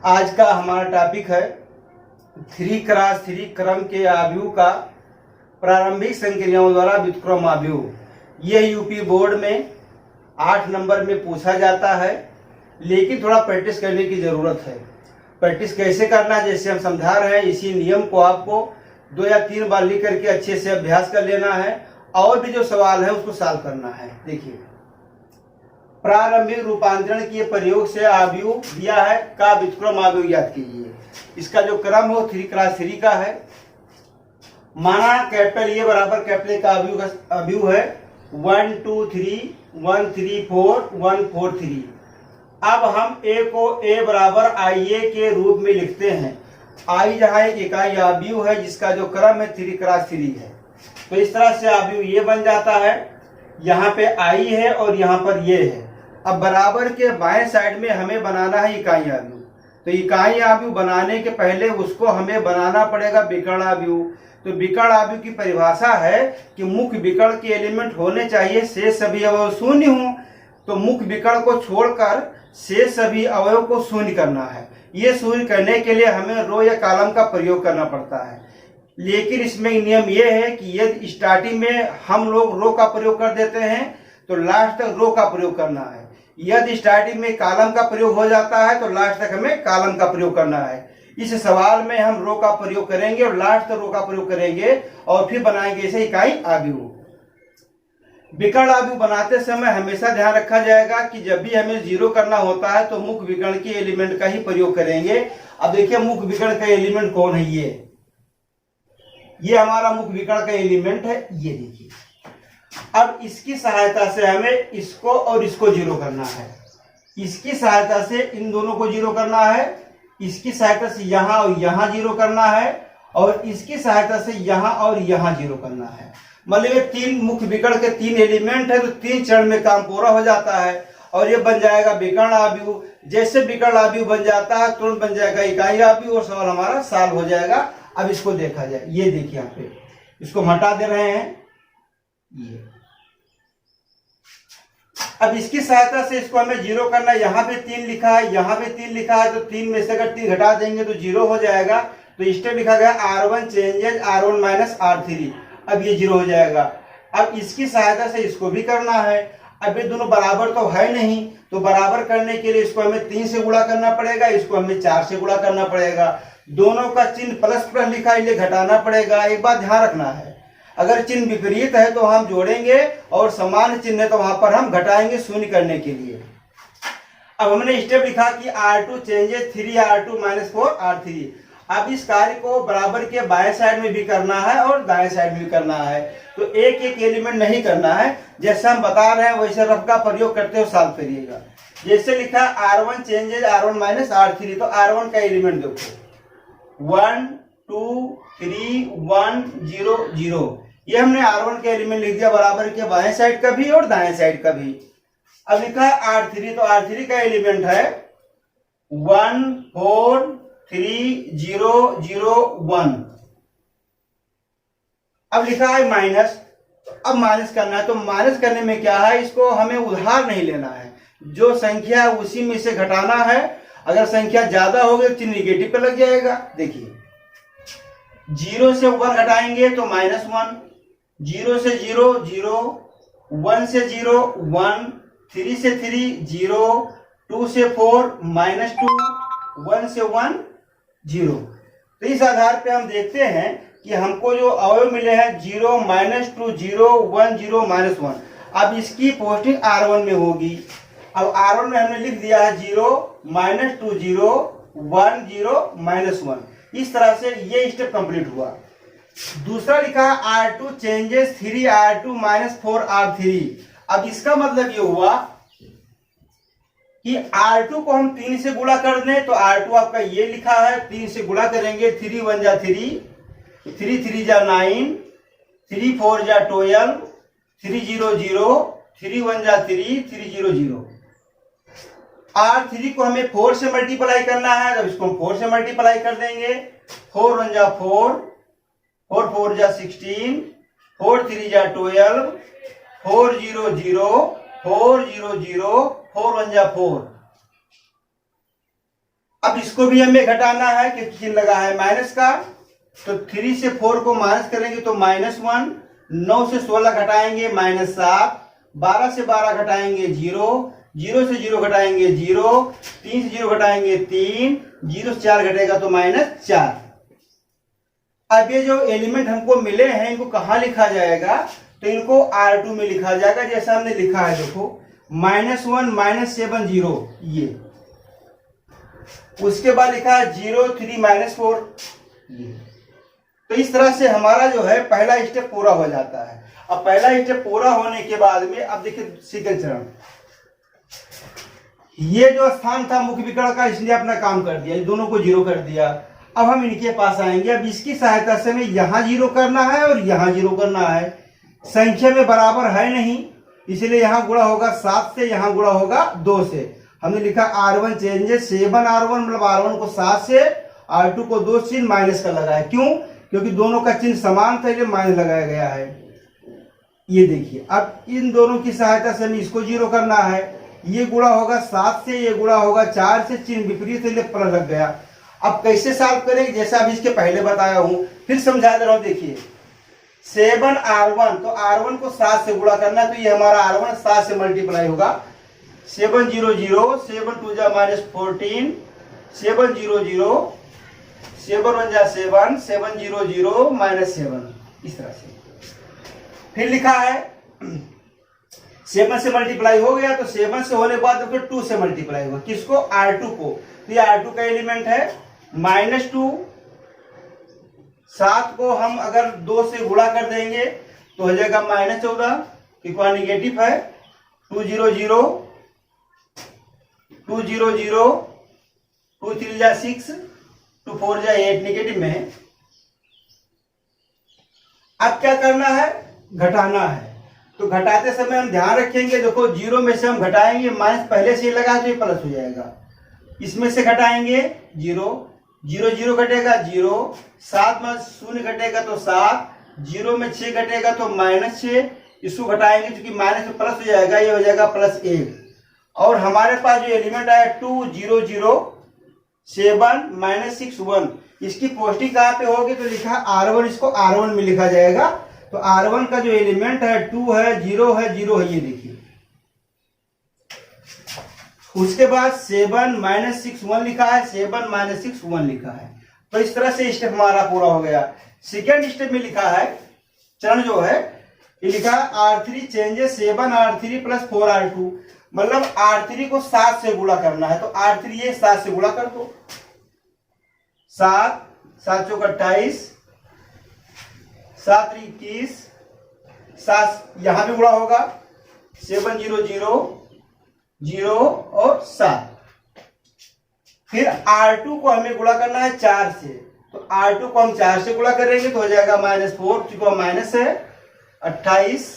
आज का हमारा टॉपिक है 3x3 क्रम के आव्यूह का प्रारंभिक संक्रियाओं द्वारा व्युत्क्रम आव्यूह। यह यूपी बोर्ड में 8 नंबर में पूछा जाता है, लेकिन थोड़ा प्रैक्टिस करने की ज़रूरत है। प्रैक्टिस कैसे करना, जैसे हम समझा रहे हैं, इसी नियम को आपको 2 या 3 बार लिख करके अच्छे से अभ्यास कर लेना है और भी जो सवाल है उसको सॉल्व करना है। देखिए, प्रारंभिक रूपांतरण के प्रयोग से आव्यूह दिया है का व्युत्क्रम आव्यूह याद कीजिए। इसका जो क्रम हो 3x3 का है। माना कैपिटल ए बराबर कैपिटल ए का आव्यूह है 1 2 3 1 3 4 1 4 3। अब हम ए को ए बराबर आई ए के रूप में लिखते हैं। आई जहाँ एक इकाई आव्यूह है जिसका जो क्रम है 3x3 है, तो इस तरह से आव्यूह ये बन जाता है। यहाँ पे आई है और यहाँ पर ये है। अब बराबर के बाएं साइड में हमें बनाना है इकाई आव्यूह। तो इकाई आव्यूह बनाने के पहले उसको हमें बनाना पड़ेगा विकर्ण आव्यूह। तो विकर्ण आव्यूह की परिभाषा है कि मुख्य विकर्ण के एलिमेंट होने चाहिए, शेष सभी अवयव शून्य हों। तो मुख्य विकर्ण को छोड़कर शेष सभी अवयव को शून्य करना है। ये शून्य करने के लिए हमें रो या कॉलम का प्रयोग करना पड़ता है। लेकिन इसमें नियम ये है कि यदि स्टार्टिंग में हम लोग रो का प्रयोग कर देते हैं तो लास्ट तक रो का प्रयोग करना है। यदि स्टार्टिंग में कॉलम का प्रयोग हो जाता है तो लास्ट तक हमें कॉलम का प्रयोग करना है। इस सवाल में हम रो का प्रयोग करेंगे और लास्ट तक रो का प्रयोग करेंगे और फिर बनाएंगे इसे इकाई आव्यूह। विकर्ण आव्यूह बनाते समय हमेशा ध्यान रखा जाएगा कि जब भी हमें जीरो करना होता है तो मुख्य विकर्ण के एलिमेंट का ही प्रयोग करेंगे। अब देखिए, मुख्य विकर्ण का एलिमेंट कौन है? ये हमारा मुख्य विकर्ण का एलिमेंट है। ये देखिए, अब इसकी सहायता से हमें इसको और इसको जीरो करना है। इसकी सहायता से इन दोनों को जीरो करना है, इसकी सहायता से यहाँ और यहाँ जीरो करना है, और इसकी सहायता से यहाँ और यहाँ जीरो करना है। मतलब ये 3 मुख्य विकर्ण के 3 एलिमेंट है, तो 3 चरण में काम पूरा हो जाता है और ये बन जाएगा विकर्ण आव्यूह। जैसे विकर्ण आव्यूह बन जाता है तुरंत बन जाएगा इकाई आव्यूह और सवाल हमारा सॉल्व हो जाएगा। अब इसको देखा जाए। ये देखिए, यहाँ पे इसको हटा दे रहे हैं। ये अब इसकी सहायता से इसको हमें जीरो करना है। यहाँ पे 3 लिखा है, यहाँ पे 3 लिखा है, तो 3 में से अगर 3 घटा देंगे तो जीरो हो जाएगा। तो स्टेप लिखा गया R1 changes R1 minus R3। अब ये जीरो हो जाएगा। अब इसकी सहायता से इसको भी करना है। अब ये दोनों बराबर तो है नहीं, तो बराबर करने के लिए इसको हमें 3 से गुणा करना पड़ेगा, इसको हमें 4 से गुणा करना पड़ेगा। दोनों का चिन्ह प्लस प्लस लिखा है, इसलिए घटाना पड़ेगा। एक बात ध्यान रखना है, अगर चिन्ह विपरीत है तो हम जोड़ेंगे और समान चिन्ह है तो वहां पर हम घटाएंगे शून्य करने के लिए। अब हमने स्टेप लिखा कि R2 changes 3R2 minus 4R3। अब इस कार्य को बराबर के बाएं साइड में भी करना है और दाएं साइड में भी करना है। तो एक एक एलिमेंट नहीं करना है, जैसे हम बता रहे हैं वैसे रफ का प्रयोग करते हुए सॉल्व करिएगा। जैसे लिखा R1 changes R1 minus R3, तो R1 का एलिमेंट देखो 1 2 3 1 0 0। ये हमने R1 का एलिमेंट लिख दिया बराबर के बाएं साइड का भी और दाएं साइड का भी। अब लिखा R3, तो R3 का एलिमेंट है 1 4 3 0 0 1। अब लिखा है माइनस। अब माइनस करना है, तो माइनस करने में क्या है, इसको हमें उधार नहीं लेना है। जो संख्या है उसी में से घटाना है। अगर संख्या ज्यादा होगी तो चिन्ह निगेटिव पे लग जाएगा। देखिए, 0 से 1 घटाएंगे तो -1, 0 से 0 0, 1 से 0 1, 3 से 3 0, 2 से 4 -2, 1 से 1 0। तो इस आधार पे हम देखते हैं कि हमको जो अवयव मिले हैं 0 -2 0 1 0 -1। अब इसकी पोस्टिंग R1 में होगी। अब R1 में हमने लिख दिया है 0 -2 0 1 0 -1। इस तरह से ये स्टेप कंप्लीट हुआ। दूसरा लिखा R2 changes 3R2 minus 4R3। अब इसका मतलब ये हुआ कि R2 को हम 3 से गुणा कर दें, तो R2 आपका ये लिखा है, 3 से गुणा करेंगे, 3 1 जा 3, 3 3 जा 9, 3 4 जा 12, 3 0 0, 3 1 जा 3, 3 0 0। R3 को हमें 4 से मल्टीप्लाई करना है, जब इसको हम 4 से मल्टीप्लाई कर देंगे, 4 1 जा 4, 4 4 जा 16, 4 3 जा 12, 4 0 0, 4 0 0, 4 1 जा 4। अब इसको भी हमें घटाना है क्योंकि चिन्ह लगा है माइनस का, तो 3 से 4 को माइनस करेंगे तो -1, 9 से 16 घटाएंगे -7, 12 से 12 घटाएंगे 0, 0 से 0 घटाएंगे 0, 3 से 0 घटाएंगे 3, 0 से 4 घटेगा तो -4। अब ये जो एलिमेंट हमको मिले हैं इनको कहाँ लिखा जाएगा, तो इनको R2 में लिखा जाएगा, जैसा हमने लिखा है देखो -1 -7 0, ये उसके बाद लिखा है 0 3 -4, ये। तो इस तरह से हमारा जो है पहला स्टेप पूरा हो जाता है। अब पहला स्टेप पूरा होने के बाद में अब देखिए सेकंड चरण, ये जो स्थान था मुख्य विकर्ण का इसने अपना काम कर दिया, दोनों को 0 कर दिया। अब हम इनके पास आएंगे, अब इसकी सहायता से हमें यहाँ 0 करना है और यहाँ 0 करना है। संख्या में बराबर है नहीं, इसलिए यहाँ गुणा होगा 7 से, यहाँ गुणा होगा 2 से। हमने लिखा R1 चेंजेस 7 R1, मतलब R1 को 7 से, R2 को 2 चिन्ह माइनस का लगा है। क्यों? क्योंकि दोनों का चिन्ह समान था इसलिए माइनस लगाया गया है। ये देखिए अब इन दोनों की सहायता से हमें इसको 0 करना है। ये गुणा होगा 7 से, ये गुणा होगा 4 से, चिन्ह विपरीत इसलिए प्लस लग गया। अब कैसे सॉल्व करेंगे, जैसा अभी इसके पहले बताया हूं, फिर समझा दे रहा हूं। देखिए 7 R1, तो R1 को 7 से गुणा करना, तो ये हमारा R1 7 से मल्टीप्लाई होगा। 7 0 0, 7 2 जा -14, 7 0 0, 7 1 जा 7, 7 0 0 -7, इस तरह से। फिर लिखा है 7 से मल्टीप्लाई हो गया, तो 7 से होने के बाद तो 2 से मल्टीप्लाई होगा, किसको? R2 को। तो ये R2 का एलिमेंट है -2, 7 को हम अगर 2 से गुणा कर देंगे तो हो जाएगा -14, क्योंकि निगेटिव है। 2 0 0, 2 0 0, 2 3 जा 6, 2 4 जा 8, निगेटिव में है। अब क्या करना है? घटाना है। तो घटाते समय हम ध्यान रखेंगे, देखो 0 में से हम घटाएंगे, माइनस पहले से ही लगा तो ये प्लस हो जाएगा। इसमें से घटाएंगे 0, 0 0 घटेगा 0, 7 में 0 घटेगा तो 7, 0 में 6 घटेगा तो -6, इसको घटाएंगे क्योंकि माइनस में प्लस हो जाएगा, ये हो जाएगा +1। और हमारे पास जो एलिमेंट आया 2 0 0 7 -6 1, इसकी पोस्टिंग कहाँ पे होगी, तो लिखा R1, इसको R1 में लिखा जाएगा। तो R1 का जो एलिमेंट है 2 है 0 है 0 है, ये देखिए। उसके बाद 7 -6 1 लिखा है, 7 -6 1 लिखा है। तो इस तरह से स्टेप हमारा पूरा हो गया। सेकेंड स्टेप में लिखा है, चरण जो है ये लिखा है R3 चेंजेस 7 R3 + 4 R2, मतलब R3 को 7 से गुणा करना है। तो R3 ये 7 से गुणा कर दो, 7 7 चौक 28, 7 21, 7 यहां भी गुणा होगा, 7 0 0 0 और 7। फिर R2 को हमें गुणा करना है 4 से, तो R2 को हम 4 से गुणा करेंगे तो हो जाएगा -4, चूंकि माइनस है, 28,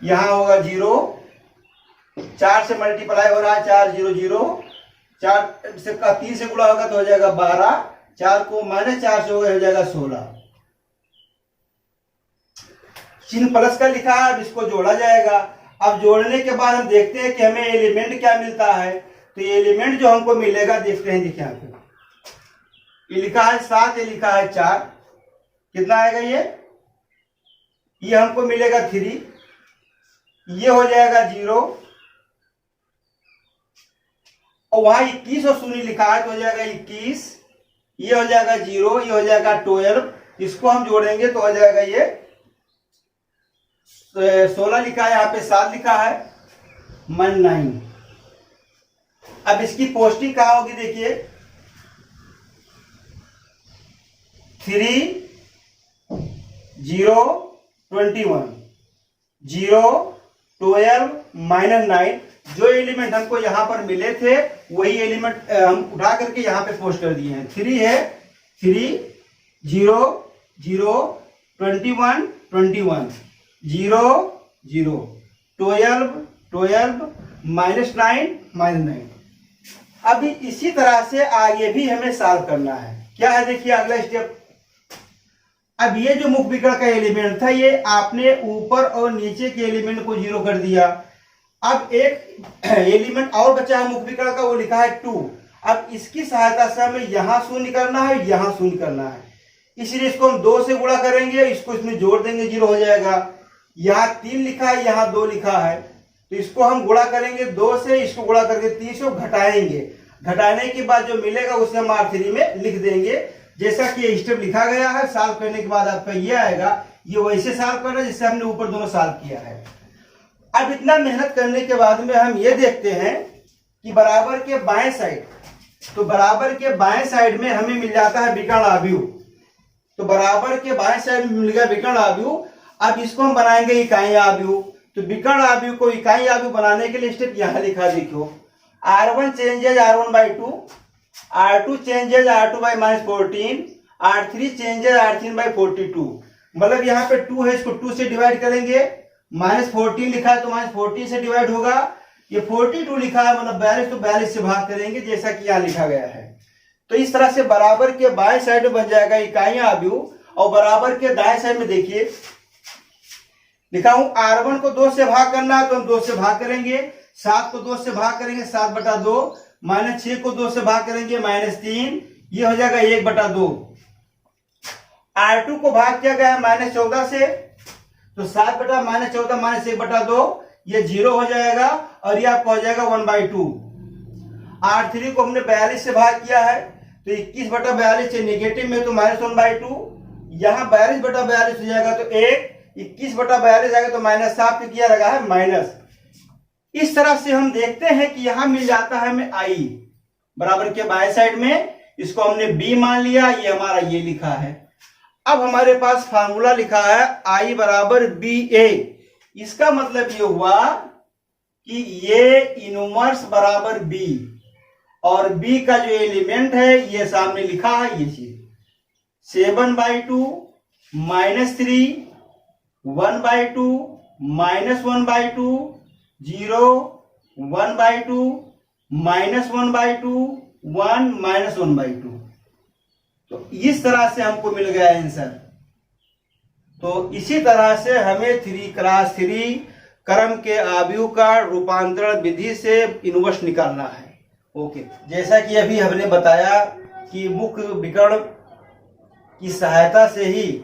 यहां होगा 0, 4 से मल्टीप्लाई हो रहा है, 4 0 0, 4 से 3 से गुणा होगा तो हो जाएगा 12, 4 को -4 से हो जाएगा 16। चिन्ह प्लस का लिखा है, अब इसको जोड़ा जाएगा। अब जोड़ने के बाद हम देखते हैं कि हमें एलिमेंट क्या मिलता है। तो ये एलिमेंट जो हमको मिलेगा देखते हैं, देखिए यहाँ पे ये लिखा है 7, ये लिखा है 4, कितना आएगा ये हमको मिलेगा 3, ये हो जाएगा 0, और वहां 21 और 0 लिखा है तो हो जाएगा 21, ये हो जाएगा 0, ये हो जाएगा 12, इसको हम जोड़ेंगे तो हो जाएगा ये 16 लिखा है, यहाँ पे 7 लिखा है, 9। अब इसकी पोस्टिंग कहाँ होगी, देखिए 3 0 21 0 12 -9, जो एलिमेंट हमको यहाँ पर मिले थे वही एलिमेंट हम उठा करके यहाँ पे पोस्ट कर दिए हैं। 3 है, 3 0 0 21 21 0 0 12 12 -9 -9। अभी इसी तरह से आगे भी हमें सॉल्व करना है। क्या है, देखिए अगला स्टेप। अब ये जो मुख्य विकर्ण का एलिमेंट था, ये आपने ऊपर और नीचे के एलिमेंट को 0 कर दिया। अब एक एलिमेंट और बचा है मुख्य विकर्ण का, वो लिखा है 2। अब इसकी सहायता से हमें यहाँ शून्य करना है, यहाँ शून्य करना है, इसलिए इसको हम 2 से गुणा करेंगे, इसको इसमें जोड़ देंगे, 0 हो जाएगा। यहाँ 3 लिखा है, यहाँ 2 लिखा है, तो इसको हम गुणा करेंगे 2 से, इसको गुणा करके 3 को घटाएंगे, घटाने के बाद जो मिलेगा उसे हम R3 में लिख देंगे, जैसा कि ये स्टेप लिखा गया है। सॉल्व करने के बाद आपका ये आएगा, ये वैसे सॉल्व करना है जिससे हमने ऊपर दोनों सॉल्व किया है। अब इतना मेहनत करने के बाद में हम ये देखते हैं कि बराबर के बाएं साइड, तो बराबर के बाएं साइड में हमें मिल जाता है विकर्ण आव्यूह, तो बराबर के बाएं साइड में मिल गया विकर्ण आव्यूह। अब इसको हम बनाएंगे इकाई आव्यूह, तो विकर्ण आव्यूह को इकाई आव्यूह बनाने के लिए स्टेप यहाँ लिखा, देखो R1 changes R1 by 2, R2 changes R2 by -14, R3 changes R3 by 42। मतलब यहाँ पे 2 है, इसको 2 से डिवाइड करेंगे, -14 लिखा है तो -14 से डिवाइड होगा, ये 42 लिखा है मतलब 42, तो 42 से भाग करेंगे जैसा कि यहाँ लिखा गया है। तो इस तरह से बराबर के बाएं साइड में बन जाएगा इकाई आव्यूह, और बराबर के दाएं साइड में देखिए लिखा हूं R1 को 2 से भाग करना है तो हम 2 से भाग करेंगे, 7 को 2 से भाग करेंगे 7/2, -6 को 2 से भाग करेंगे -3, ये हो जाएगा 1/2। R2 को भाग किया गया है -14 से, तो 7/-14 -1/2, ये 0 हो जाएगा, और ये आपका हो जाएगा 1/2। R3 को हमने 42 से भाग किया है, तो 21/42 से नेगेटिव में तो -1/2, यहाँ 42/42 हो जाएगा तो 1, 21/42 आएगा तो -7 पे किया लगा है माइनस। इस तरह से हम देखते हैं कि यहां मिल जाता है हमें I बराबर के बाएं साइड में, इसको हमने B मान लिया, ये हमारा ये लिखा है। अब हमारे पास फार्मूला लिखा है I बराबर BA, इसका मतलब ये हुआ कि ये इनवर्स बराबर B, और B का जो एलिमेंट है ये सामने लिखा है, ये चीज 7/2 -3 1/2 -1/2 0 1/2 -1/2 1 -1/2। तो इस तरह से हमको मिल गया आंसर। तो इसी तरह से हमें 3x3 क्रम के आव्यूह का रूपांतरण विधि से इनवर्स निकालना है। ओके, जैसा कि अभी हमने बताया कि मुख्य विकर्ण की सहायता से ही,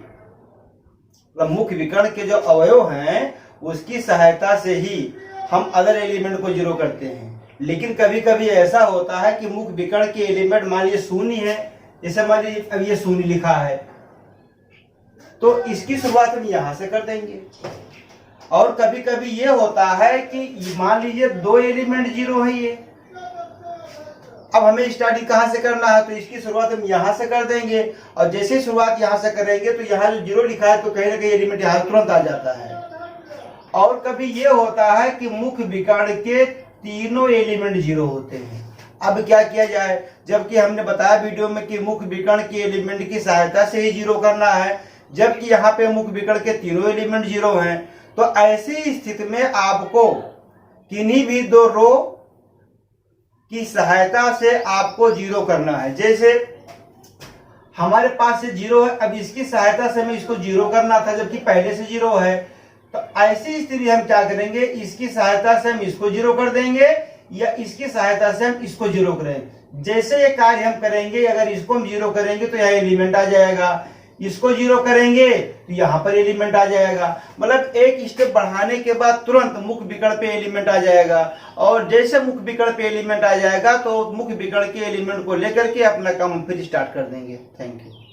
मुख्य विकर्ण के जो अवयव हैं उसकी सहायता से ही हम अदर एलिमेंट को जीरो करते हैं। लेकिन कभी कभी ऐसा होता है कि मुख्य विकर्ण के एलिमेंट मान लीजिए शून्य है, जैसे मान लीजिए अब ये शून्य लिखा है, तो इसकी शुरुआत हम यहां से कर देंगे। और कभी कभी ये होता है कि मान लीजिए 2 एलिमेंट जीरो है ये, अब हमें स्टार्टिंग कहां से करना है, तो इसकी शुरुआत हम यहां से कर देंगे, और जैसे शुरुआत यहां से करेंगे तो यहाँ जो 0 लिखा है तो कहीं ना कहीं एलिमेंट यहाँ तुरंत आ जाता है। और कभी ये होता है कि मुख्य विकर्ण के तीनों एलिमेंट 0 होते हैं। अब क्या किया जाए, जबकि हमने बताया वीडियो में कि मुख्य विकर्ण के एलिमेंट की सहायता से ही 0 करना है, जबकि यहाँ पे मुख्य विकर्ण के तीनों एलिमेंट 0 हैं। तो ऐसी स्थिति में आपको किन्हीं भी 2 रो की सहायता से आपको 0 करना है। जैसे हमारे पास से 0 है, अब इसकी सहायता से हमें इसको 0 करना था जबकि पहले से 0 है, तो ऐसी स्थिति हम क्या करेंगे, इसकी सहायता से हम इसको 0 कर देंगे या इसकी सहायता से हम इसको 0 करेंगे। जैसे ये कार्य हम करेंगे, अगर इसको हम 0 करेंगे तो यहाँ एलिमेंट आ जाएगा, इसको 0 करेंगे तो यहाँ पर एलिमेंट आ जाएगा। मतलब एक स्टेप बढ़ाने के बाद तुरंत मुख्य विकर्ण पे एलिमेंट आ जाएगा, और जैसे मुख्य विकर्ण पे एलिमेंट आ जाएगा तो मुख्य विकर्ण के एलिमेंट को लेकर के अपना काम फिर स्टार्ट कर देंगे। Thank you.